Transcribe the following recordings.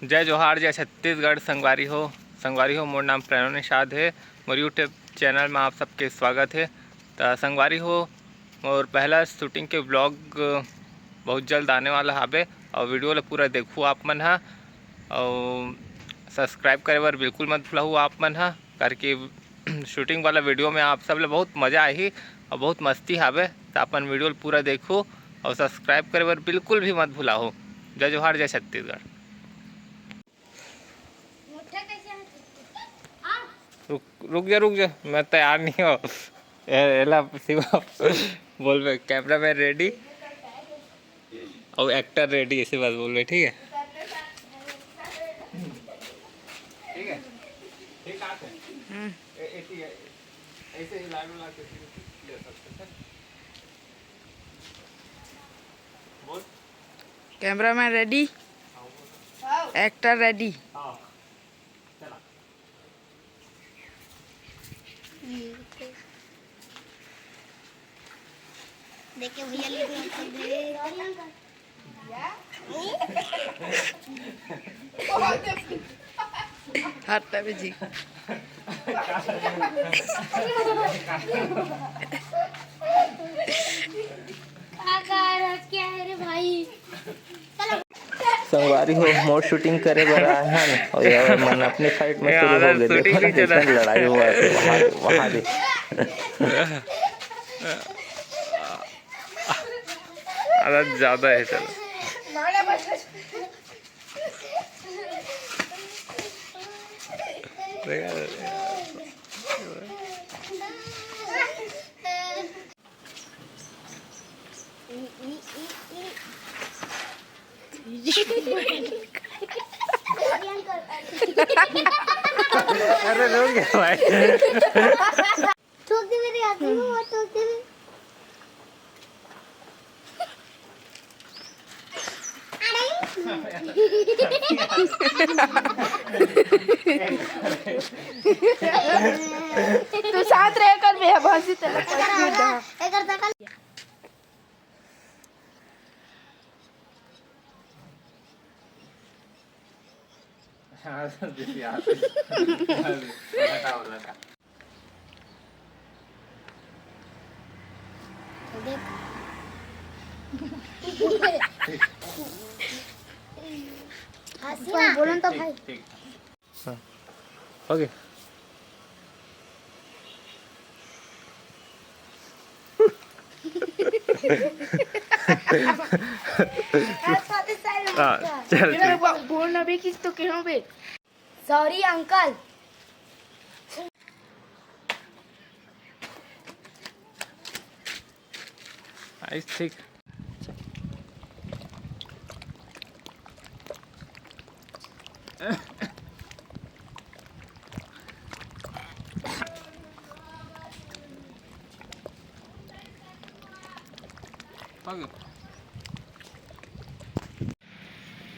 जय जोहार, जय छत्तीसगढ़। संगवारी हो, मोर नाम प्रणव निषाद है। मोर यूट्यूब चैनल में आप सबके स्वागत है। तो संगवारी हो, और पहला शूटिंग के ब्लॉग बहुत जल्द आने वाला हावे और वीडियो ला पूरा देखू आप मन हा। और सब्सक्राइब करे बर बिल्कुल मत भूलहू आप मन हा, करके शूटिंग वाला वीडियो में आप सब ले बहुत मज़ा आही और बहुत मस्ती हावे। तो अपन वीडियो पूरा देखू और सब्सक्राइब करे बर बिल्कुल भी मत भूलाहो। जय जोहार, जय छत्तीसगढ़। रुक जा, मैं तैयार नहीं हो। एला शिवा बोल, कैमरा मैन रेडी और एक्टर रेडी, इसी बात बोल रहे। ठीक है, ठीक है, ठीक है। ऐसे ही लाइव ला के ले सकते हैं। बोल, camera man ready, actor ready. हाँ चला। देखिए भैया हटता भी जी। क्या है रे भाई। संगवारी हो, मोर शूटिंग करे बर आए हैं और यार मन अपने साइड में शुरू हो गए। देखो ना कैसे लड़ाई हुआ है वहाँ भी। आदत ज़्यादा है। चलो अरे रुक गया भाई। ठोक दे मेरे हाथ में, मत ठोक दे। तू साथ रह कर भी भाषी तेरा बोलन तो भाई। हाँ, ओके। चल बोलना भी किस तो क्यों बे। Sorry uncle. ठीक।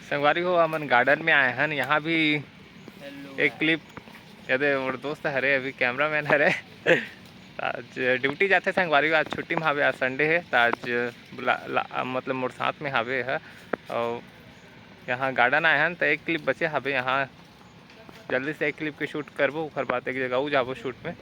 संगवारी हो, हमन गार्डन में आए हैं। यहाँ भी एक क्लिप यदि मोर दोस्त हरे, अभी कैमरा मैन हरे। आज ड्यूटी जाते संगवारी, आज छुट्टी में हावे, आज संडे है। तो आज मतलब मोर साथ में हावे है और यहाँ गार्डन आए हैं। तो एक क्लिप बचे हावे, यहाँ जल्दी से एक क्लिप के शूट करबो, ओकर बाद एक जगह जाबो शूट में।